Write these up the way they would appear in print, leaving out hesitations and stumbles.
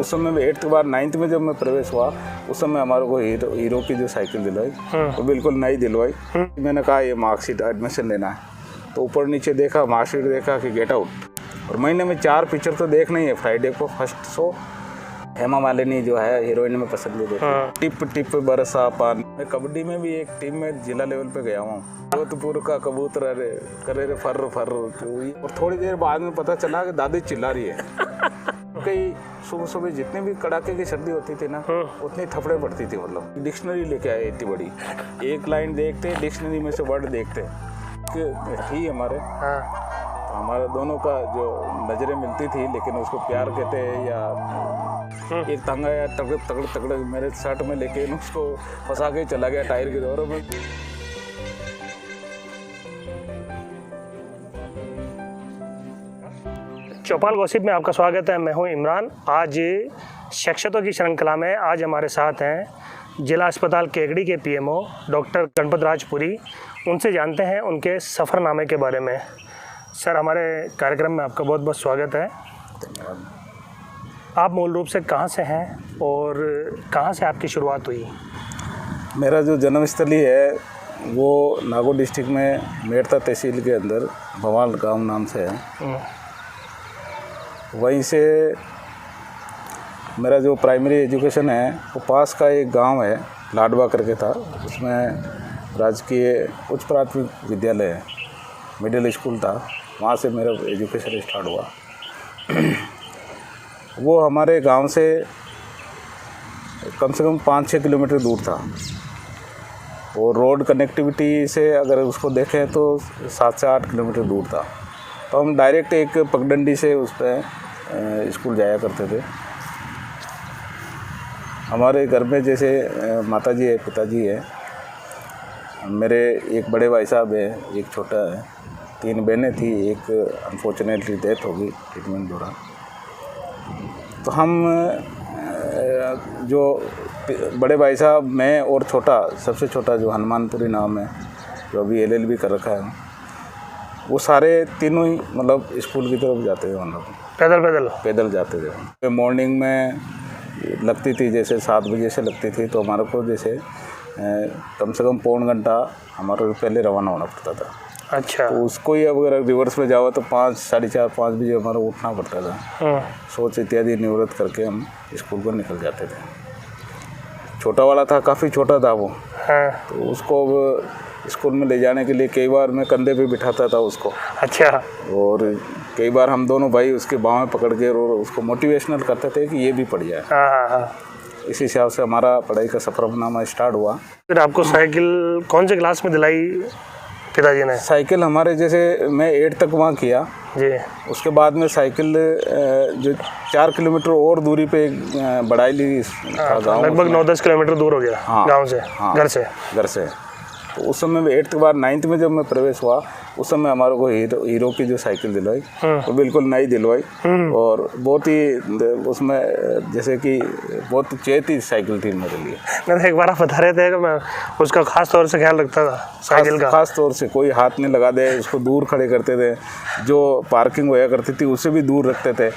उस समय में 8th के बाद 9th में जब मैं प्रवेश हुआ उस समय हमारे को हीरो की जो साइकिल दिलवाई वो बिल्कुल नई दिलवाई। मैंने कहा ये मार्कशीट एडमिशन लेना है, तो ऊपर नीचे देखा, मार्कशीट देखा कि गेट आउट, और महीने में 4 पिक्चर तो देखना ही है। फ्राइडे को फर्स्ट शो हेमा मालिनी जो है हीरोइन में पसंदीदा, टिप टिप बरसा पान। मैं कबड्डी में भी एक टीम में जिला लेवल पे गया हूँ। जोधपुर का कबूतर अरे करे रे फर फर, और थोड़ी देर बाद में पता चला कि दादी चिल्ला रही है। कई सुबह सुबह जितनी भी कड़ाके की सर्दी होती थी ना उतनी थपड़े पड़ती थी। मतलब डिक्शनरी लेके आए इतनी बड़ी, एक लाइन देखते डिक्शनरी में से वर्ड देखते थी हमारे। तो हमारे दोनों का जो नज़रें मिलती थी, लेकिन उसको प्यार कहते हैं या एक तंगा या तगड़ तगड़ मेरे शर्ट में लेके उसको फंसा के चला गया टायर के दौरों में। चौपाल गॉसिप में आपका स्वागत है। मैं हूं इमरान। आज शख्सियतों की श्रृंखला में आज हमारे साथ हैं जिला अस्पताल केकड़ी के पीएमओ डॉक्टर गणपत राजपुरी। उनसे जानते हैं उनके सफ़रनामे के बारे में। सर, हमारे कार्यक्रम में आपका बहुत बहुत स्वागत है। आप मूल रूप से कहां से हैं और कहां से आपकी शुरुआत हुई? मेरा जो जन्मस्थली है वो नागौर डिस्ट्रिक्ट में मेड़ता तहसील के अंदर भवाल गांव नाम से है। वहीं से मेरा जो प्राइमरी एजुकेशन है वो पास का एक गांव है लाडवा करके था, उसमें राजकीय उच्च प्राथमिक विद्यालय है, मिडिल स्कूल था, वहाँ से मेरा एजुकेशन स्टार्ट हुआ। वो हमारे गांव से कम 5-6 किलोमीटर दूर था, और रोड कनेक्टिविटी से अगर उसको देखें तो 7 से 8 किलोमीटर दूर था। तो हम डायरेक्ट एक पगडंडी से उस पर स्कूल जाया करते थे। हमारे घर में जैसे माताजी है, पिताजी है, मेरे एक बड़े भाई साहब है, एक छोटा है, 3 बहनें थी, एक अनफॉर्चुनेटली डेथ हो गई ट्रीटमेंट दौरान। तो हम जो बड़े भाई साहब, मैं और छोटा, सबसे छोटा जो हनुमानपुरी नाम है, जो अभी LLB कर रखा है, वो सारे तीनों ही मतलब स्कूल की तरफ जाते थे। हम लोग पैदल जाते थे। मॉर्निंग में लगती थी, जैसे 7 बजे से लगती थी, तो हमारे को जैसे कम से कम पौन घंटा हमारे पहले रवाना होना पड़ता था। अच्छा। तो उसको ही अब अगर रिवर्स में जाओ तो 5, साढ़े 4, 5 बजे हमारा उठना पड़ता था। सोच इत्यादि निवृत्त करके हम स्कूल पर निकल जाते थे। छोटा वाला था, काफ़ी छोटा था वो। तो उसको अब स्कूल में ले जाने के लिए कई बार मैं कंधे पे बिठाता था उसको। अच्छा। और कई बार हम दोनों भाई उसके बाँह में पकड़ के और उसको मोटिवेशनल करते थे कि ये भी पढ़ जाए। इसी हिसाब से हमारा पढ़ाई का सफ़रनामा स्टार्ट हुआ। फिर आपको साइकिल कौन से क्लास में दिलाई पिताजी ने? साइकिल हमारे जैसे मैं 8 तक वहाँ किया जी। उसके बाद में साइकिल जो 4 किलोमीटर और दूरी पे बढ़ाई ली था गाँव, लगभग 9-10 किलोमीटर दूर हो गया गाँव से, घर से। तो उस समय में 8th के बाद 9th में जब मैं प्रवेश हुआ उस समय हमारे को हीरो की जो साइकिल दिलवाई वो बिल्कुल नई दिलवाई, और बहुत ही उसमें जैसे कि बहुत चेती साइकिल थी मेरे लिए। मैं एक बार आप बता रहे थे कि मैं उसका खास तौर से ख्याल रखता था साइकिल का। खास तौर से कोई हाथ नहीं लगा दे, उसको दूर खड़े करते थे, जो पार्किंग होया करती थी उससे भी दूर रखते थे,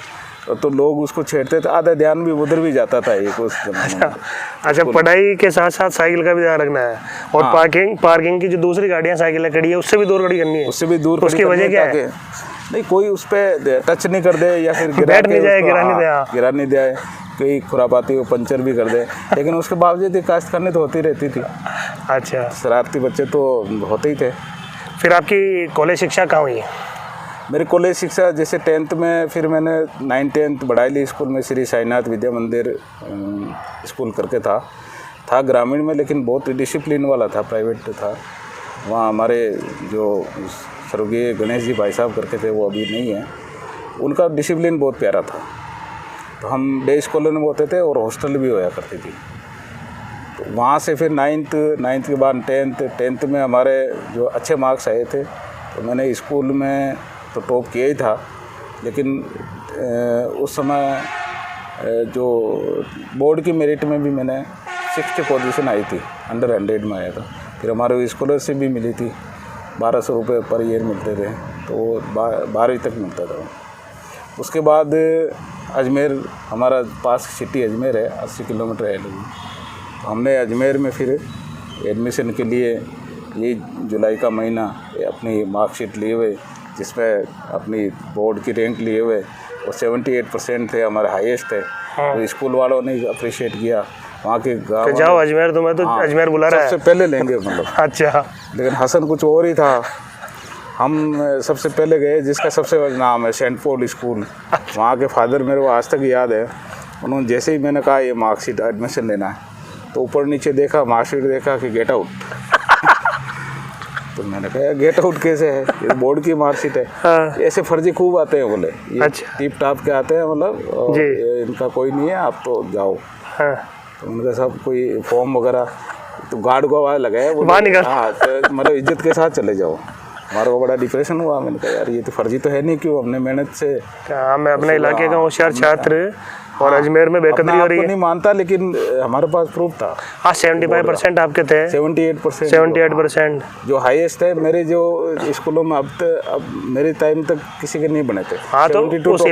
तो लोग उसको छेड़ते थे, आधा ध्यान भी उधर भी जाता था एक उस अच्छा, पढ़ाई के साथ साथ साइकिल का भी ध्यान रखना है, और पार्किंग की जो दूसरी गाड़ियां साइकिलें खड़ी है उससे भी दूर खड़ी करनी है। उससे भी दूर। उसकी वजह क्या है? नहीं, कोई उस पर टच नहीं कर दे या फिर गिरा नहीं जाए, कोई खुरापाती को पंचर भी कर दे, लेकिन उसके बावजूद काश्त करने तो होती रहती थी। अच्छा। शरारती बच्चे तो होते ही थे। फिर आपकी कॉलेज शिक्षा कहाँ हुई? मेरी कॉलेज शिक्षा जैसे 10th में, फिर मैंने 9th-10th बढ़ाई ली स्कूल में, श्री साईनाथ विद्या मंदिर स्कूल करके था ग्रामीण में, लेकिन बहुत डिसिप्लिन वाला था, प्राइवेट था। वहाँ हमारे जो स्वर्गीय गणेश जी भाई साहब करके थे, वो अभी नहीं है, उनका डिसिप्लिन बहुत प्यारा था। तो हम डे स्कॉलर में होते थे और हॉस्टल भी होया करती थी। तो वहाँ से फिर 9th के बाद 10th में हमारे जो अच्छे मार्क्स आए थे, तो मैंने स्कूल में तो टॉप किया ही था, लेकिन उस समय जो बोर्ड की मेरिट में भी मैंने 60 पोजीशन आई थी, अंडर 100 में आया था। फिर हमारे स्कॉलरशिप भी मिली थी, 1200 रुपये पर ईयर मिलते थे, तो 12वीं तक मिलता था। उसके बाद अजमेर हमारा पास सिटी अजमेर है, 80 किलोमीटर है लगभग। हमने अजमेर में फिर एडमिशन के लिए ये जुलाई का महीना अपनी मार्कशीट लिए हुए, जिसमें अपनी बोर्ड की रैंक लिए हुए और 78% थे, हमारे हाईएस्ट थे। तो स्कूल वालों ने अप्रिशिएट किया। वहाँ के गाँव जाओ अजमेर, तुम्हें तो अजमेर बुला रहा है, सबसे पहले लेंगे मतलब। अच्छा, लेकिन हसन कुछ और ही था। हम सबसे पहले गए, जिसका सबसे बड़ा नाम है सेंट पॉल स्कूल। वहाँ के फादर मेरे को आज तक याद है, उन्होंने जैसे ही मैंने कहा ये मार्कशीट एडमिशन लेना है, तो ऊपर नीचे देखा, मार्कशीट देखा कि गेट आउट। तो मैंने कहा गेट आउट कैसे है, ये बोर्ड की मार्कशीट है। हाँ। ऐसे फर्जी खूब आते हैं बोले, ये अच्छा। टिप टाप के आते हैं, मतलब ये इनका कोई नहीं है, आप तो जाओ। हाँ। तो उनका सब कोई फॉर्म वगैरह, तो गार्ड को आवाज़ लगाया, वो बाहर निकल। हाँ, तो मतलब इज्जत के साथ चले जाओ। हमारे को बड़ा डिप्रेशन हुआ। मैंने कहा यार ये तो फर्जी तो है नहीं, क्यों हमने मेहनत से। मैं अपने इलाके का होशियार छात्र और अजमेर में बेकदरी हो रही है। नहीं मानता, लेकिन हमारे पास प्रूफ था। हाँ, 75% आपके थे, 78% जो हाईएस्ट है मेरे जो स्कूलों में। अब मेरे टाइम तक किसी के नहीं बने थे। हाँ, तो उस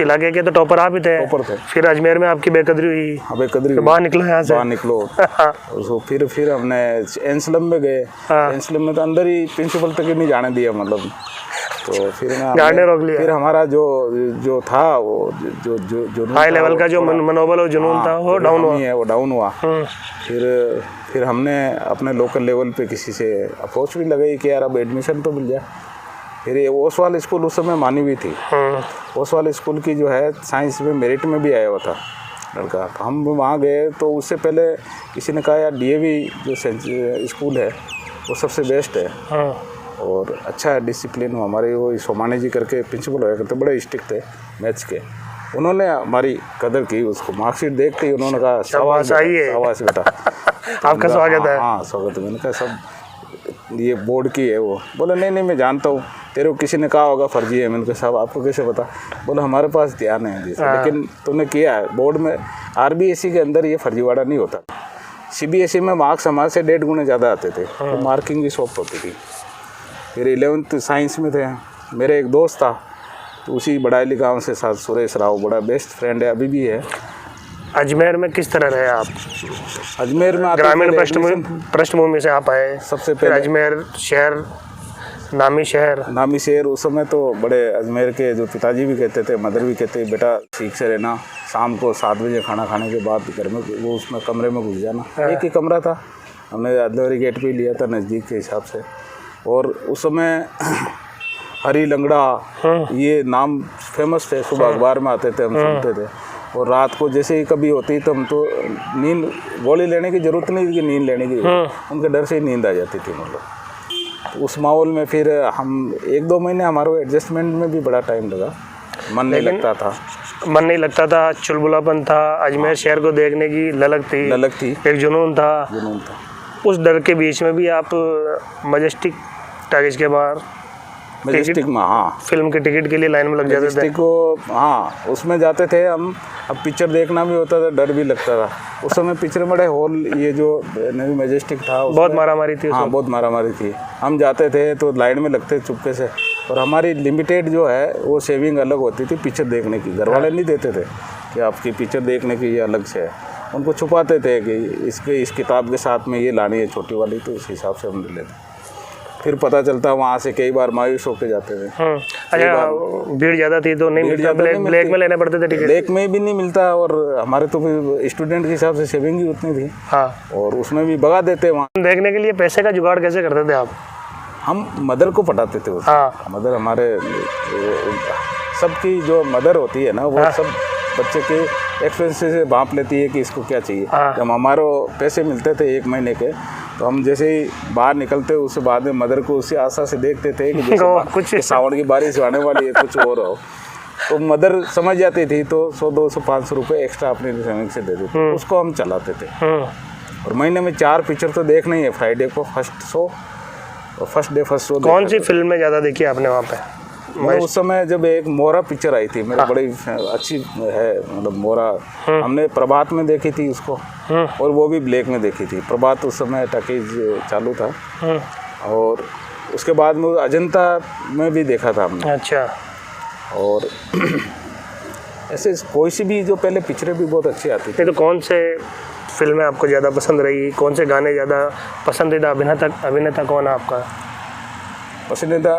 इलाके के तो टॉपर आप ही थे। फिर अजमेर में आपकी बेकदरी हुई। हाँ, बेकदरी, बाहर निकलो यहाँ से, बाहर निकलो। तो फिर हमने एनस्लम में गए। एनस्लम में तो अंदर ही प्रिंसिपल तक ही नहीं जाने दिया, मतलब। तो फिर गार्डे रोक लिया। फिर हमारा जो था वो जो हाई लेवल का जो मनोबल और जुनून था वो डाउन हुआ। फिर हमने अपने लोकल लेवल पे किसी से अप्रोच भी लगाई कि यार अब एडमिशन तो मिल जाए। फिर ये ओसवाल स्कूल उस समय मानी हुई थी। ओसवाल स्कूल की जो है साइंस में मेरिट में भी आया हुआ था लड़का। तो हम वहाँ गए, तो उससे पहले किसी ने कहा यार डीएवी जो स्कूल है वो सबसे बेस्ट है और अच्छा डिसिप्लिन। हमारे वो सोमानी जी करके प्रिंसिपल हुआ करते, बड़े स्ट्रिक्ट थे मैथ्स के। उन्होंने हमारी कदर की, उसको मार्कशीट देखते ही उन्होंने कहा शाबाश बेटा। आपका स्वागत है। हाँ, स्वागत है। मैंने कहा सब ये बोर्ड की है। वो बोला नहीं मैं जानता हूँ, तेरे को किसी ने कहा होगा फर्जी है। मैंने कहा साहब आपको कैसे पता? बोला हमारे पास ध्यान है जैसे, लेकिन तुमने किया है बोर्ड में। आरबीएसई के अंदर ये फर्जीवाड़ा नहीं होता। सीबीएसई में मार्क्स हमारे से 1.5 गुने ज़्यादा आते थे, तो मार्किंग भी सॉफ्ट होती थी। फिर 11th साइंस में थे। मेरे एक दोस्त था, तो उसी बड़ाइली गांव से साथ, सुरेश राव, बड़ा बेस्ट फ्रेंड है, अभी भी है। अजमेर में किस तरह रहे आप? अजमेर में ग्रामीण पृष्ठभूमि से आप आए सबसे पहले। अजमेर शहर, नामी शहर। उस समय तो बड़े अजमेर के जो पिताजी भी कहते थे, मदर भी कहते, बेटा ठीक से रहना, शाम को 7 बजे खाना खाने के बाद घर में वो उसमें कमरे में घुस जाना। एक ही कमरा था, हमने अदलवरी गेट पे लिया था नज़दीक के हिसाब से। और उस समय हरी लंगड़ा ये नाम फेमस थे, सुबह अखबार में आते थे, हम सुनते थे। और रात को जैसे ही कभी होती तो हम तो नींद, गोली लेने की ज़रूरत नहीं थी कि नींद लेने की, उनके डर से ही नींद आ जाती थी मतलब। तो उस माहौल में फिर हम 1-2 महीने हमारे एडजस्टमेंट में भी बड़ा टाइम लगा। मन नहीं लगता था, चुलबुलापन था, अजमेर शहर को देखने की ललक थी, एक जुनून था। उस डर के बीच में भी आप मजेस्टिक टैगेज के बाहर मजेस्टिक में, हाँ, फिल्म के टिकट के लिए लाइन में लग जाते थे को। हाँ, उसमें जाते थे हम। अब पिक्चर देखना भी होता था, डर भी लगता था। उस समय पिक्चर बड़े हॉल, ये जो मजेस्टिक था, बहुत मारामारी थी। हाँ, बहुत मारामारी थी। हम जाते थे तो लाइन में लगते चुपके से। और हमारी लिमिटेड जो है वो सेविंग अलग होती थी पिक्चर देखने की। घर वाले नहीं देते थे कि आपकी पिक्चर देखने की ये अलग से है, उनको छुपाते थे कि इस किताब के साथ में ये लानी है छोटी वाली, तो उस हिसाब से हम ले लेते। फिर पता चलता वहाँ से कई बार मायूस होकर जाते थे। अच्छा, भीड़ ज़्यादा थी तो नहीं मिलता, ब्लैक में लेने पड़ते थे टिकट। ब्लैक में भी नहीं मिलता, और हमारे तो स्टूडेंट के हिसाब से सेविंग ही उतनी थी। हाँ, और उसमें भी भगा देते वहाँ। देखने के लिए पैसे का जुगाड़ कैसे करते थे आप? हम मदर को पटाते थे। हाँ, मदर हमारे सबकी जो मदर होती है ना, वो सब बच्चे के एक्सपेंसेस से भांप लेती है कि इसको क्या चाहिए। जब हमारे पैसे मिलते थे 1 महीने के, तो हम जैसे ही बाहर निकलते उससे बाद में मदर को उसी आशा से देखते थे कि जैसे कुछ सावन की बारिश आने वाली है, कुछ और हो। तो मदर समझ जाती थी, तो 100, 200, 500 रुपये एक्स्ट्रा अपने सेविंग से देते थे, उसको हम चलाते थे। और महीने में 4 पिक्चर तो देखना ही है। फ्राइडे को फर्स्ट शो और फर्स्ट डे फर्स्ट शो। कौन सी फिल्म में ज़्यादा देखी आपने वहाँ पे? मैं उस समय जब एक मोरा पिक्चर आई थी, मेरी बड़ी अच्छी है, मतलब मोरा हमने प्रभात में देखी थी उसको, और वो भी ब्लैक में देखी थी। प्रभात उस समय टॉकीज चालू था, और उसके बाद में अजंता में भी देखा था हमने। अच्छा। और ऐसे कोई सी भी जो पहले पिक्चरें भी बहुत अच्छी आती थी। नहीं तो कौन से फिल्में आपको ज़्यादा पसंद रही, कौन से गाने ज़्यादा पसंदीदा अभिनेता कौन है आपका? पसंदीदा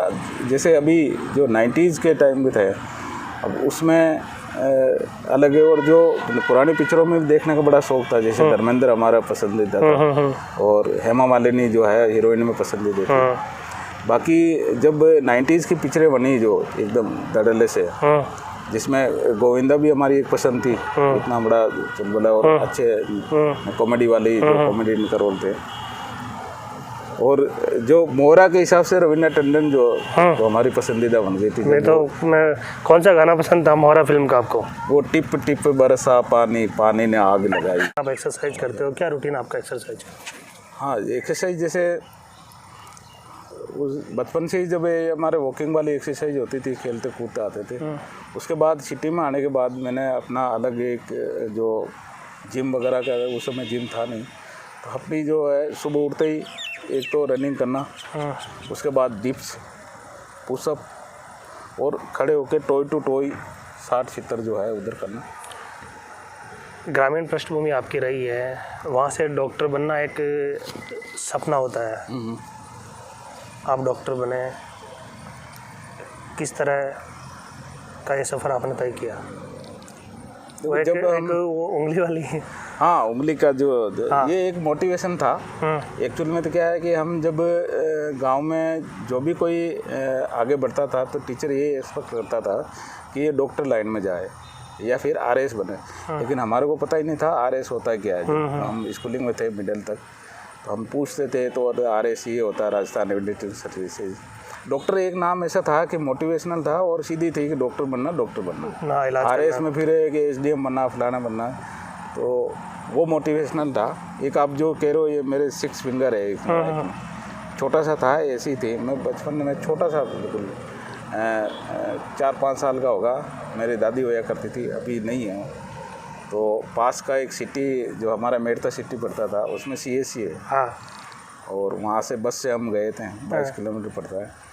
जैसे अभी जो 90s के टाइम में थे, अब उसमें अलग है। और जो पुरानी पिक्चरों में देखने का बड़ा शौक था, जैसे धर्मेंद्र हमारा पसंदीदा था और हेमा मालिनी जो है हीरोइन में पसंदीदा थी। बाकी जब 90s की पिक्चरें बनी जो एकदम धड़ल्ले से, जिसमें गोविंदा भी हमारी एक पसंद थी, इतना बड़ा चुलबुला और अच्छे कॉमेडी वाली जो कॉमेडी का रोल थे। और जो मोहरा के हिसाब से रवीना टंडन जो तो हमारी पसंदीदा बन गई थी। मैं तो मैं कौन सा गाना पसंद था मोहरा फिल्म का आपको? वो टिप टिप बरसा पानी, पानी ने आग लगाई। आप एक्सरसाइज करते हो, क्या रूटीन आपका एक्सरसाइज? हाँ, एक्सरसाइज जैसे उस बचपन से ही जब ये हमारे वॉकिंग वाली एक्सरसाइज होती थी, खेलते कूदते आते थे। उसके बाद सिटी में आने के बाद मैंने अपना अलग एक जो जिम वगैरह का, उस समय जिम था नहीं, तो अपनी जो है सुबह उठते ही एक तो रनिंग करना, उसके बाद डिप्स, पुशअप और खड़े होकर टोई टू टोई 60-70 जो है उधर करना। ग्रामीण पृष्ठभूमि आपकी रही है, वहाँ से डॉक्टर बनना एक सपना होता है। आप डॉक्टर बने, किस तरह का ये सफ़र आपने तय किया? वो एक वो उंगली वाली। हाँ, उंगली का जो ये एक मोटिवेशन था। एक्चुअल में तो क्या है कि हम जब गांव में जो भी कोई आगे बढ़ता था तो टीचर ये एक्सपेक्ट करता था कि ये डॉक्टर लाइन में जाए या फिर आरएस बने। लेकिन हमारे को पता ही नहीं था आरएस होता है क्या है। हम स्कूलिंग में थे मिडिल तक, तो हम पूछते थे तो आरएस ये होता है, राजस्थान रेगुलेटरी सर्विसेज। डॉक्टर एक नाम ऐसा था कि मोटिवेशनल था और सीधी थी कि डॉक्टर बनना। आरएस में फिर एक एसडीएम बनना, फलाना बनना, तो वो मोटिवेशनल था। एक आप जो कह रहे हो ये मेरे 6 फिंगर है, एक छोटा सा था, ऐसी थी। मैं बचपन में छोटा सा बिल्कुल 4-5 साल का होगा, मेरी दादी होया करती थी, अभी नहीं है। तो पास का एक सिटी जो हमारा मेड़ता सिटी पड़ता था, उसमें सीएससी है। हाँ। और वहाँ से बस से हम गए थे, 22 किलोमीटर पड़ता है।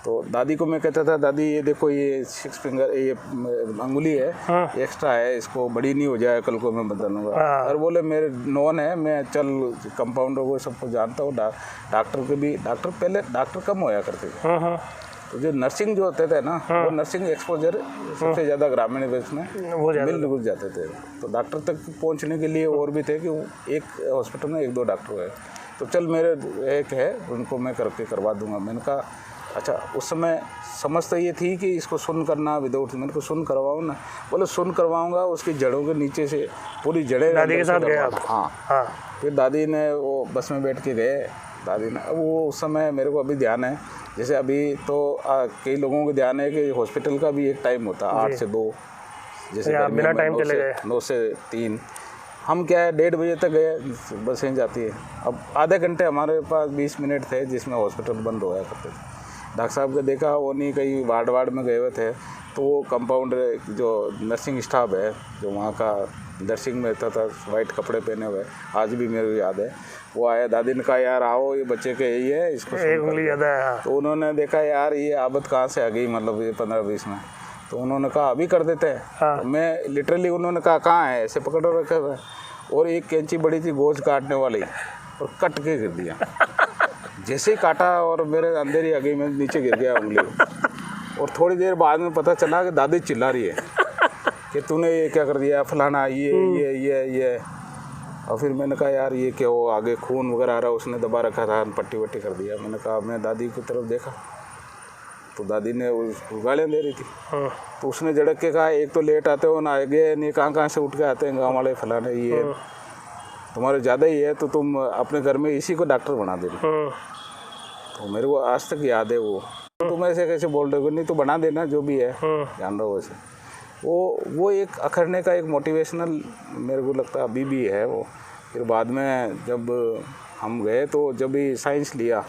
तो दादी को मैं कहता था, दादी ये देखो ये 6 फिंगर ये अंगुली है, एक्स्ट्रा है, इसको बड़ी नहीं हो जाए, कल को मैं बता दूँगा। और बोले मेरे नॉन है, मैं चल कंपाउंडर को सबको जानता हूँ, डॉक्टर के भी, डॉक्टर पहले डॉक्टर कम होया करते थे। तो जो नर्सिंग जो होते थे ना, वो नर्सिंग एक्सपोजर सबसे ज़्यादा ग्रामीण देश में मिल जाते थे। तो डॉक्टर तक पहुँचने के लिए और भी थे कि एक हॉस्पिटल में 1-2 डॉक्टर है, तो चल मेरे एक है, उनको मैं करवा दूँगा। मैंने कहा अच्छा। उस समय समझ तो ये थी कि इसको सुन करना विदाउट, मैंने को सुन करवाऊँ ना, बोले सुन करवाऊँगा, उसकी जड़ों के नीचे से पूरी जड़ें। दादी के साथ गए आप? हाँ। फिर दादी ने वो बस में बैठ के गए, दादी ने वो उस समय मेरे को अभी ध्यान है, जैसे अभी तो कई लोगों को ध्यान है कि हॉस्पिटल का भी एक टाइम होता है 8 से 2, जैसे बिना टाइम चले गए 9 से 3। हम क्या है 1:30 बजे तक गए, बस यहीं जाती है। अब आधे घंटे हमारे पास 20 मिनट थे जिसमें हॉस्पिटल बंद होया करते थे। डॉक्टर साहब को देखा, वो नहीं कहीं वार्ड में गए हुए थे, तो वो कंपाउंडर जो नर्सिंग स्टाफ है जो वहाँ का नर्सिंग में रहता था, वाइट कपड़े पहने हुए, आज भी मेरे को याद है, वो आया। दादी ने कहा यार आओ, ये बच्चे के यही है, इसको एक उंगली ज़्यादा है। तो उन्होंने देखा यार ये आदत कहाँ से आ गई, मतलब ये 15-20 में। तो उन्होंने कहा अभी कर देते हैं। तो मैं लिटरली उन्होंने कहा कहाँ है, ऐसे पकड़ रखा था, और एक कैंची बड़ी थी गोश्त काटने वाली, और कट के गिर दिया। जैसे ही काटा और मेरे अंदर ही आ गई, मैं नीचे गिर गया उंगली। और थोड़ी देर बाद में पता चला कि दादी चिल्ला रही है कि तूने ये क्या कर दिया, फलाना ये। और फिर मैंने कहा यार ये क्या हो, आगे खून वगैरह आ रहा, उसने दबा रखा था, पट्टी वट्टी कर दिया। मैंने कहा, मैं दादी की तरफ देखा तो दादी ने उसको गालियाँ दे रही थी। तो उसने झड़क के कहा एक तो लेट आते हो ना, आगे नहीं कहाँ से उठ के आते हैं गाँव वाले, फलाने ये तुम्हारे ज़्यादा ही है, तो तुम अपने घर में इसी को डॉक्टर बना दे। तो मेरे को आज तक याद है वो, तुम ऐसे कैसे बोल रहे हो, नहीं तो बना देना जो भी है, जान रहा हो वैसे। वो एक अखड़ने का एक मोटिवेशनल मेरे को लगता है अभी भी है वो। फिर बाद में जब हम गए तो जब भी साइंस लिया,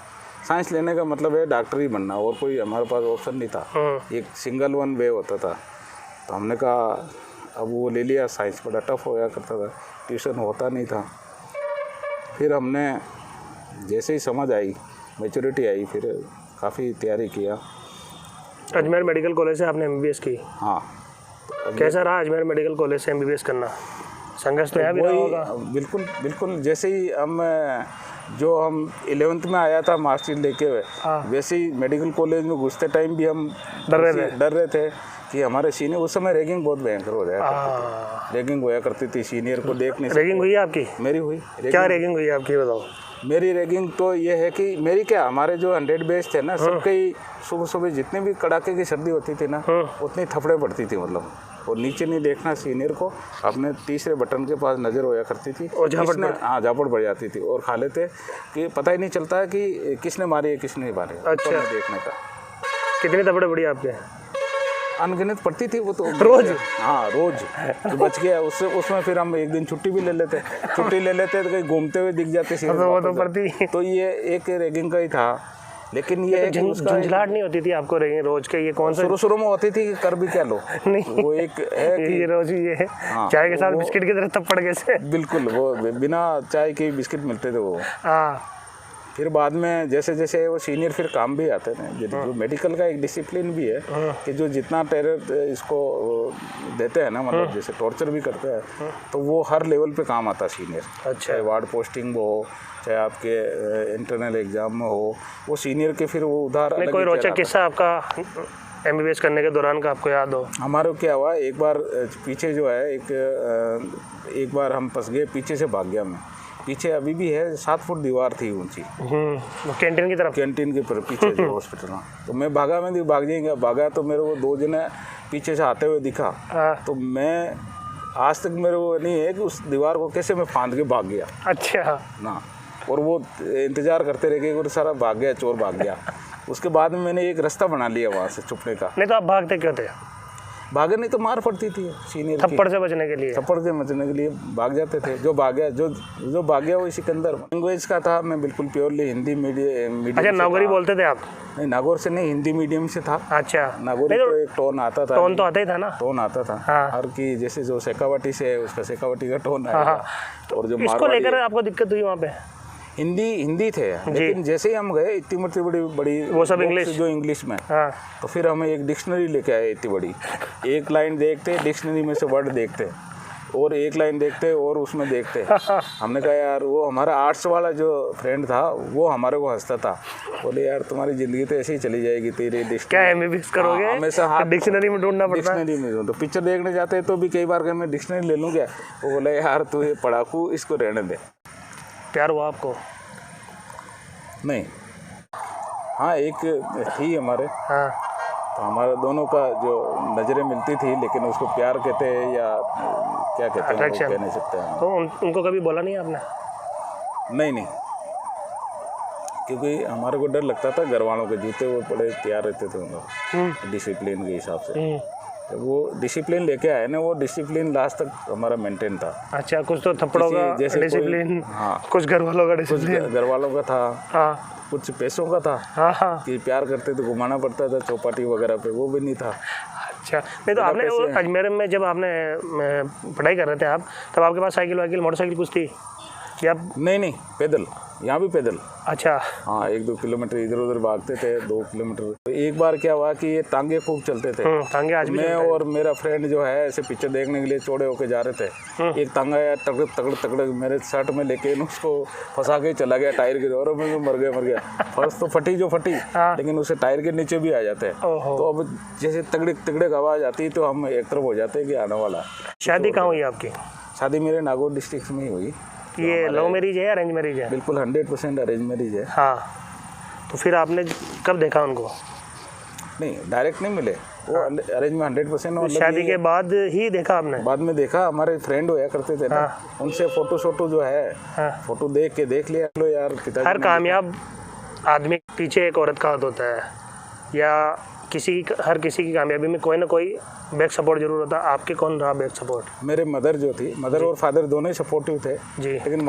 साइंस लेने का मतलब है डॉक्टर ही बनना, और कोई हमारे पास ऑप्शन नहीं था, एक सिंगल वन वे होता था। तो हमने कहा अब वो ले लिया, साइंस बड़ा टफ हो गया करता था, ट्यूशन होता नहीं था। फिर हमने जैसे ही समझ आई, मैच्योरिटी आई, फिर काफ़ी तैयारी किया। अजमेर मेडिकल कॉलेज से आपने MBBS की? हाँ। कैसा रहा अजमेर मेडिकल कॉलेज से MBBS करना? संघर्ष तो यहाँ भी रहा होगा। बिल्कुल बिल्कुल, जैसे ही हम 11th में आया था मार्कशीट लेके हुए, वैसे ही मेडिकल कॉलेज में घुसते टाइम भी हम डर रहे थे कि हमारे सीनियर, उस समय रैगिंग बहुत भयंकर हो जाया करती थी, रैगिंग होया करती थी, सीनियर को देख नहीं सकते। रैगिंग हुई है आपकी? मेरी हुई। क्या रैगिंग हुई है आपकी, बताओ। मेरी रैगिंग तो ये है कि मेरी क्या, हमारे जो 100 बैच थे ना, सबके ही सुबह सुबह जितनी भी कड़ाके की सर्दी होती थी ना, उतनी थपड़े पड़ती थी, मतलब, और नीचे नहीं देखना सीनियर को, अपने तीसरे बटन के पास नज़र होया करती थी, और झापड़ पड़ जाती थी, और खा लेते कि पता ही नहीं चलता है कि किसने मारी है किसने मारी। अच्छा, देखने का। कितनी थपड़े पड़ी आपके? अनगिनत पड़ती थी वो तो रोज। हाँ, रोज। तो बच गया उसमें फिर हम एक दिन छुट्टी भी ले लेते तो कहीं घूमते हुए दिख जाते वो तो पड़ती। तो ये एक रैगिंग का ही था, लेकिन ये झंझलाहट नहीं होती थी आपको रैगिंग रोज के? ये कौन सा शुरू में होती थी, कर भी क्या लो। नहीं, वो एक है कि ये रोज ही है। चाय के साथ बिस्किट की तरह थप्पड़ कैसे? बिल्कुल, वो बिना चाय के बिस्किट मिलते थे वो। फिर बाद में जैसे जैसे वो सीनियर फिर काम भी आते थे, जो मेडिकल का एक डिसिप्लिन भी है कि जो जितना टेरर इसको देते हैं ना, मतलब जैसे टॉर्चर भी करते हैं, तो वो हर लेवल पे काम आता सीनियर। अच्छा। चाहे वार्ड पोस्टिंग वो हो, चाहे आपके इंटरनल एग्जाम में हो, वो सीनियर के फिर वो उधार। कोई रोचक किस्सा आपका MBBS करने के दौरान का आपको याद हो? हमारे क्या हुआ, एक बार पीछे जो है एक बार हम फंस गए पीछे से, भाग गया मैं। पीछे अभी भी है 7 फुट दीवार थी ऊंची, कैंटीन की तरफ, कैंटीन के पीछे जो हॉस्पिटल। तो मैं भागा, मैं भाग जाएंगे, भागा तो मेरे को 2 जने पीछे से आते हुए दिखा। तो मैं आज तक मेरे को नहीं है कि उस दीवार को कैसे मैं फांद के भाग गया। अच्छा ना, और वो इंतजार करते रह गए, वो सारा भाग गया, चोर भाग गया। उसके बाद में मैंने एक रास्ता बना लिया वहाँ से छुपने का। नहीं तो आप भागते क्यों थे? भागे नहीं तो मार पड़ती थी सीनियर, थप्पड़ से बचने के लिए। थप्पड़ से बचने के लिए भाग जाते थे। जो भाग गया वो सिकंदर। लैंग्वेज का था, मैं बिल्कुल प्योरली हिंदी मीडियम। अच्छा, नागौरी बोलते थे आप? नहीं, नागौर से नहीं, हिंदी मीडियम से था। अच्छा, नागौरी तो एक टोन आता था। टोन तो आता ही था ना? टोन आता था हर की, जैसे जो शेखावटी से है उसका शेखावटी का टोन आएगा। और जो इसको लेकर आपको दिक्कत हुई वहाँ पे? हिंदी थे, लेकिन जैसे ही हम गए इतनी बड़ी वो सब इंग्लिश, जो इंग्लिश में। तो फिर हमें एक डिक्शनरी लेके आए इतनी बड़ी। एक लाइन देखते, डिक्शनरी में से वर्ड देखते, और एक लाइन देखते और उसमें देखते। हमने कहा यार, वो हमारा आर्ट्स वाला जो फ्रेंड था वो हमारे को हंसता था, बोले यार तुम्हारी ज़िंदगी तो ऐसे ही चली जाएगी, तेरे क्या MBBS करोगे? हमेशा हाथ डिक्शनरी में ढूंढना पड़ता है। डिक्शनरी में। तो पिक्चर देखने जाते हैं तो भी कई बार मैं डिक्शनरी ले लूँ क्या? वो बोला यार तू ये पढ़ाकू, इसको रहने दे। प्यार हुआ आपको? नहीं, हाँ एक थी हमारे। हाँ, तो हमारे दोनों का जो नज़रें मिलती थी, लेकिन उसको प्यार कहते हैं या क्या कहते हैं, वो कह नहीं सकते हैं। तो उनको कभी बोला नहीं आपने? नहीं, क्योंकि हमारे को डर लगता था, घर वालों के जूते वो बड़े तैयार रहते थे उनका डिसिप्लिन के हिसाब से। तो वो डिसिप्लिन लेके आए ना, वो डिसिप्लिन लास्ट तक हमारा मेंटेन था। अच्छा, कुछ तो थप्पड़ों का डिसिप्लिन, हाँ, कुछ घर वालों का डिसिप्लिन, घर वालों का था, हाँ, कुछ पैसों का था, हाँ, कि प्यार करते तो घुमाना पड़ता था चौपाटी वगैरह पे, वो भी नहीं था। अच्छा, नहीं तो आपने अजमेर में जब आपने पढ़ाई कर रहे थे आप, तब आपके पास साइकिल मोटरसाइकिल कुछ थी या? नहीं, पैदल, यहाँ भी पैदल। अच्छा, हाँ, 1-2 किलोमीटर इधर उधर भागते थे, 2 किलोमीटर। तो एक बार क्या हुआ कि ये टांगे खूब चलते थे। टांगे आज भी मैं और मेरा फ्रेंड जो है ऐसे पिक्चर देखने के लिए चौड़े होके जा रहे थे। एक टांगा यार तगड़ मेरे शर्ट में लेके उसको फंसा के चला गया टायर के दौर में, मर गया। फर्स्ट तो फटी, लेकिन उसे टायर के नीचे भी आ जाते हैं। तो अब जैसे तगड़े आवाज़ आती है तो हम एक तरफ हो जाते हैं कि आने वाला। शादी कहाँ हुई आपकी? शादी मेरे नागौर डिस्ट्रिक्ट में ही हुई। ये लव मैरिज है या अरेंज मैरिज है? बिल्कुल 100% अरेंज मैरिज है। हाँ, तो फिर आपने कब देखा उनको? नहीं, डायरेक्ट नहीं मिले, वो अरेंज में 100%। शादी के बाद ही देखा आपने? बाद में देखा, हमारे फ्रेंड होया करते थे ना, उनसे फोटो जो है, फोटो देख लिया। लो यार, हर कामयाब आदमी के पीछे एक औरत का हाथ होता है, या हर किसी की कामयाबी में कोई ना कोई बैक सपोर्ट जरूर होता है। आपके कौन रहा बैक सपोर्ट? मेरे मदर जो थी, मदर और फादर दोनों ही सपोर्टिव थे जी। लेकिन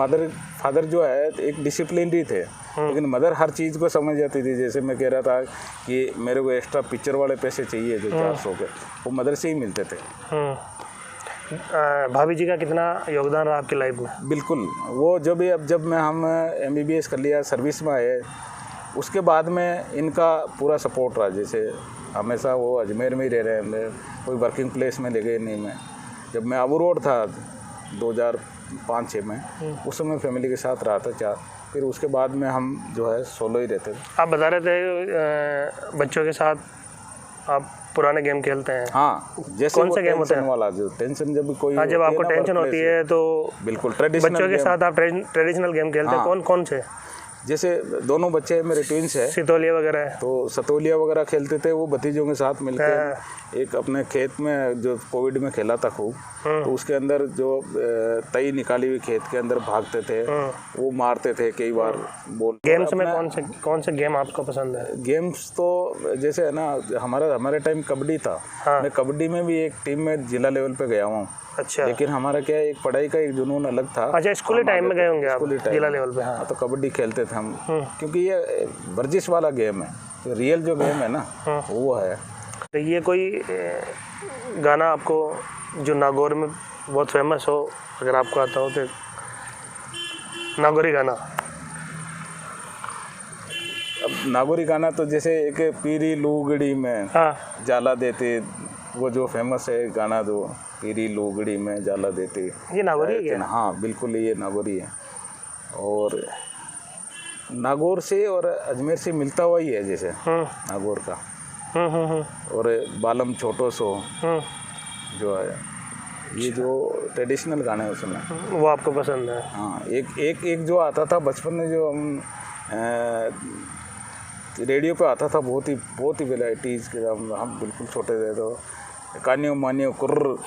फादर जो है एक डिसिप्लिनरी थे, लेकिन मदर हर चीज़ को समझ जाती थी। जैसे मैं कह रहा था कि मेरे को एक्स्ट्रा पिक्चर वाले पैसे चाहिए जो 400 के, वो मदर से ही मिलते थे। भाभी जी का कितना योगदान रहा आपकी लाइफ में? बिल्कुल, वो जब हम MBBS कर लिया, सर्विस में आए, उसके बाद में इनका पूरा सपोर्ट रहा। जैसे हमेशा वो अजमेर में ही रह रहे हैं, मैं कोई वर्किंग प्लेस में ले गए नहीं। मैं जब मैं आबू रोड था 2005-06 में, उस समय फैमिली के साथ रहा था 4, फिर उसके बाद में हम जो है सोलो ही रहते थे। आप बता रहे थे बच्चों के साथ आप पुराने गेम खेलते हैं। हाँ, जैसे कौन सा गेम होता है वाला, जो टेंशन जब भी कोई हाँ, जब आपको टेंशन होती है तो बिल्कुल ट्रेडिशनल बच्चों के साथ आप ट्रेडिशनल गेम खेलते हैं। कौन कौन से? जैसे दोनों बच्चे मेरे ट्विंस है, सितोलिया वगैरह, तो सतोलिया वगैरह खेलते थे। वो भतीजों के साथ मिलकर एक अपने खेत में जो कोविड में खेला था खूब, तो उसके अंदर जो तई निकाली हुई खेत के अंदर भागते थे, वो मारते थे कई बार बोल। गेम्स में कौन से गेम आपको पसंद है? गेम्स तो जैसे है ना, हमारे टाइम कबड्डी था। मैं कबड्डी में भी एक टीम में जिला लेवल पे गया हूँ। अच्छा। लेकिन हमारा क्या है, एक पढ़ाई का एक जुनून अलग था। अच्छा, स्कूली टाइम में गए होंगे आप जिला लेवल पे? हाँ, तो कबड्डी खेलते थे हम, क्योंकि ये वर्जिश वाला गेम है, तो रियल जो गेम है ना वो है। तो ये कोई गाना आपको जो नागौर में बहुत फेमस हो, अगर आपको आता हो तो नागौरी गाना? अब नागौरी गाना तो जैसे एक पीरी लुगड़ी में जाला देते, वो जो फेमस है गाना, जो पीरी लुगड़ी में जाला देते, ये नागौरी है? हाँ बिल्कुल, ये नागौरी है। और नागौर से और अजमेर से मिलता हुआ ही है, जैसे नागौर का। और बालम छोटो सो जो है, ये जो ट्रेडिशनल गाने हैं उसमें वो आपको पसंद है? हाँ, एक जो आता था बचपन में, जो हम रेडियो पे आता था, बहुत ही वेराइटीज के। हम बिल्कुल छोटे थे तो कानियो मानियो कुर्र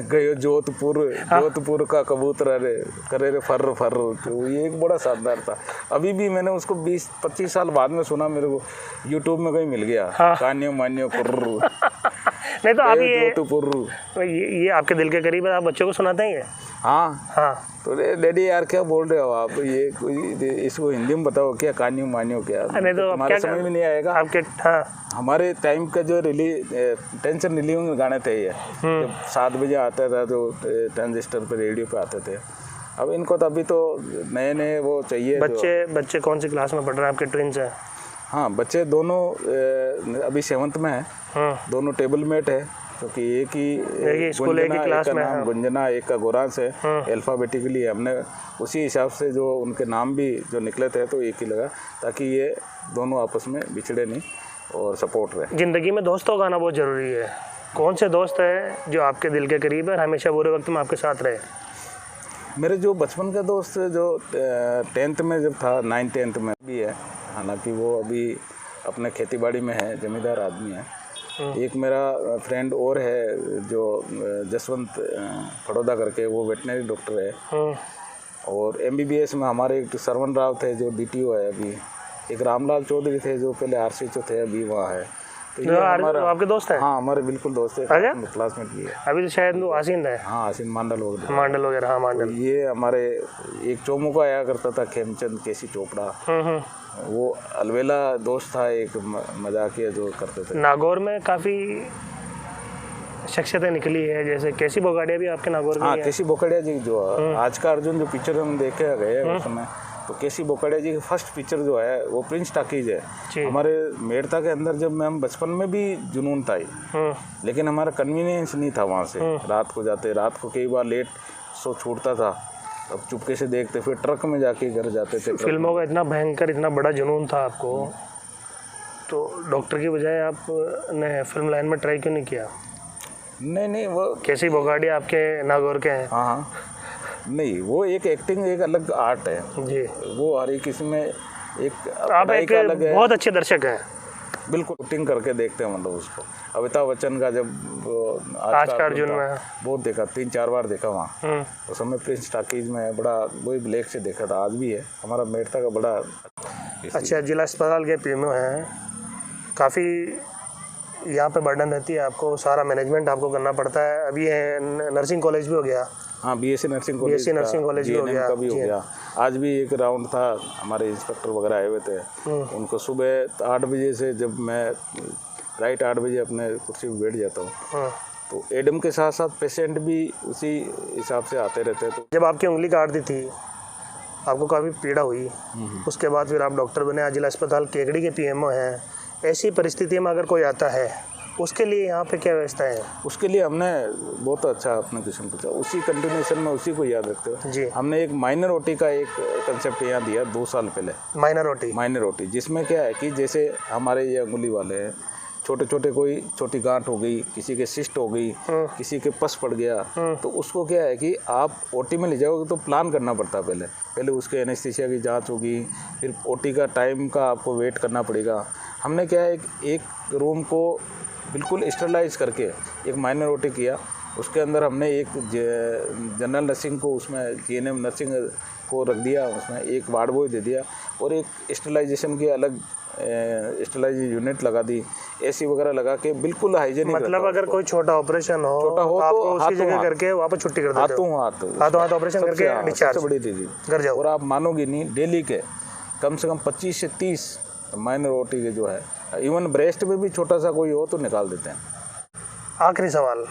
गयो जोधपुर का कबूतर अरे करे रे फर्र फर्र, तो ये एक बड़ा शानदार था। अभी भी मैंने उसको 20-25 साल बाद में सुना, मेरे को यूट्यूब में कहीं मिल गया। कानियो मानियो कुर्र नहीं तो आप ये आपके दिल के करीब है, आप बच्चों को सुनाते हैं ये? हाँ। तो डैडी यार क्या बोल रहे हो आप, ये कोई इसको हिंदी में बताओ, क्या कानियो मानियो क्या? नहीं तो हमारे समझ में नहीं आएगा आपके। हाँ, हमारे टाइम का जो टेंशन रिलीविंग गाने थे ये, जब 7 बजे आता था तो ट्रांजिस्टर पे रेडियो पे आते थे। अब इनको तो अभी तो नए वो चाहिए। बच्चे कौन सी क्लास में पढ़ रहे हैं आपके ट्विंस हैं? हाँ, बच्चे दोनों अभी 7th में है। दोनों टेबल मेट है, क्योंकि एक ही स्कूल एक ही क्लास में है। गुंजना, एक का गोरांस है। अल्फ़ाबेटिकली हमने उसी हिसाब से जो उनके नाम भी जो निकले थे तो एक ही लगा, ताकि ये दोनों आपस में बिछड़े नहीं और सपोर्ट रहे। ज़िंदगी में दोस्तों का आना बहुत ज़रूरी है। कौन से दोस्त है जो आपके दिल के करीब है, हमेशा बुरे वक्त में आपके साथ रहे? मेरे जो बचपन के दोस्त जो 10th में जब था, 9th-10th में भी है, हालांकि वो अभी अपने खेतीबाड़ी में है, जमींदार आदमी है। एक मेरा फ्रेंड और है जो जसवंत फड़ोदा करके, वो वेटनरी डॉक्टर है। और MBBS में हमारे एक सरवन राव थे जो DTO है अभी। एक रामलाल चौधरी थे जो पहले RCHO थे, अभी वहाँ है। तो ये आपके दोस्त हैं? हाँ, हमारे बिल्कुल दोस्त है, क्लासमेट भी है। अभी तो शायद वो आसीन है। हाँ, आसीन मांडल वगैरह। हाँ, मांडल। ये हमारे एक चोमू का आया करता था, खेमचंद केसी चोपड़ा। वो अलवेला दोस्त था, एक मजाकिया जो करते थे। नागौर में काफ़ी शख्सियतें निकली है, जैसे केसी बोकाडिया भी आपके नागौर में? हाँ, केसी बोकाडिया जी जो आज का अर्जुन जो पिक्चर हम देखे गए उस समय, तो केसी बोकाडिया जी की फर्स्ट पिक्चर जो है वो प्रिंस टाकीज है। हमारे मेड़ता के अंदर जब हम बचपन में भी जुनून था, लेकिन हमारा कन्वीनियंस नहीं था वहाँ से। रात को जाते, रात को कई बार लेट शो छूटता था, अब चुपके से देखते, फिर ट्रक में जाके घर जाते थे। फिल्मों का इतना भयंकर, इतना बड़ा जुनून था आपको, तो डॉक्टर की बजाय आपने फिल्म लाइन में ट्राई क्यों नहीं किया? नहीं, वो केसी बोकाडिया आपके नागौर के हैं? हाँ, नहीं, वो एक एक्टिंग एक अलग आर्ट है जी। वो हर एक इसमें एक आप एक अलग है। बहुत अच्छे दर्शक हैं। बिल्कुल एक्टिंग करके देखते हैं, मतलब उसको। अमिताभ बच्चन का जब आज का अर्जुन में बहुत देखा, 3-4 बार देखा वहाँ। उस समय प्रिंस टाकीज में बड़ा वही ब्लैक से देखा था, आज भी है। हमारा मेड़ता का बड़ा अच्छा। जिला अस्पताल के PMO हैं, काफ़ी यहाँ पे बर्डन रहती है आपको, सारा मैनेजमेंट आपको करना पड़ता है। अभी नर्सिंग कॉलेज भी हो गया। हाँ, BSc नर्सिंग कॉलेज भी हो गया। आज भी एक राउंड था, हमारे इंस्पेक्टर वगैरह आए हुए थे। उनको सुबह 8 बजे से, जब मैं राइट 8 बजे अपने कुर्सी पर बैठ जाता हूँ, तो एडम के साथ साथ पेशेंट भी उसी हिसाब से आते रहते। तो जब आपकी उंगली काट दी थी, आपको काफ़ी पीड़ा हुई, उसके बाद फिर आप डॉक्टर बने, आज जिला अस्पताल केकड़ी के PMO हैं। ऐसी परिस्थिति में अगर कोई आता है उसके लिए यहाँ पे क्या व्यवस्था है? उसके लिए हमने बहुत अच्छा अपने क्वेश्चन पूछा, उसी कंटिन्यूएशन में उसी को याद रखते हुए जी। हमने एक माइनर ओटी का एक कंसेप्ट यहाँ दिया 2 साल पहले। माइनर ओटी जिसमें क्या है कि जैसे हमारे ये अंगुली वाले हैं, छोटे छोटे कोई छोटी गांठ हो गई, किसी के सिस्ट हो गई, किसी के पस पड़ गया, तो उसको क्या है कि आप ओटी में ले जाओगे तो प्लान करना पड़ता है। पहले उसके एनेस्थीसिया की जांच होगी, फिर ओटी का टाइम का आपको वेट करना पड़ेगा। हमने क्या है एक रूम को बिल्कुल स्टरलाइज करके एक माइनर ओटी किया। उसके अंदर हमने एक जनरल नर्सिंग को, उसमें जीएनएम नर्सिंग को रख दिया, उसमें एक वार्ड बॉय दे दिया और एक स्टरलाइजेशन की अलग स्टरलाइज यूनिट लगा दी, एसी वगैरह लगा के बिल्कुल हाइजेनिक। मतलब अगर कोई छोटा ऑपरेशन हो तो आपको उसकी जगह करके वापस छुट्टी कर देते हो? हाथों ऑपरेशन करके डिस्चार्ज बड़ी दीदी घर जाओ। और आप मानोगे नहीं, डेली के कम से कम 25 से 30 माइनर ओटी के जो है, इवन ब्रेस्ट में भी छोटा सा कोई हो तो निकाल देते हैं। आखिरी सवाल,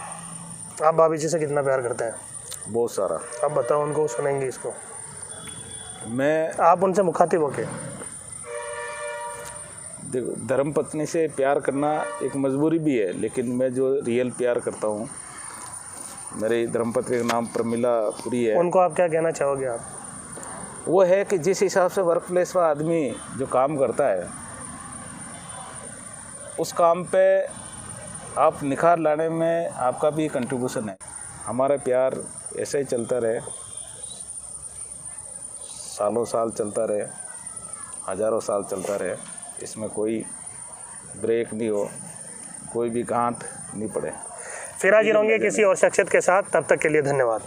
आप भाभी जी से कितना प्यार करते हैं? बहुत सारा। आप बताओ, उनको सुनेंगे इसको। आप उनसे मुखातिब होके देखो, धर्मपत्नी से प्यार करना एक मजबूरी भी है, लेकिन मैं जो रियल प्यार करता हूँ, मेरी धर्मपत्नी का नाम प्रमिला पुरी है। उनको आप क्या कहना चाहोगे? आप वो है कि जिस हिसाब से वर्क प्लेस पर आदमी जो काम करता है, उस काम पे आप निखार लाने में आपका भी कंट्रीब्यूशन है। हमारा प्यार ऐसे ही चलता रहे, सालों साल चलता रहे, हज़ारों साल चलता रहे, इसमें कोई ब्रेक नहीं हो, कोई भी गांठ नहीं पड़े। फिर हाजिर होंगे किसी और शख्सियत के साथ, तब तक के लिए धन्यवाद।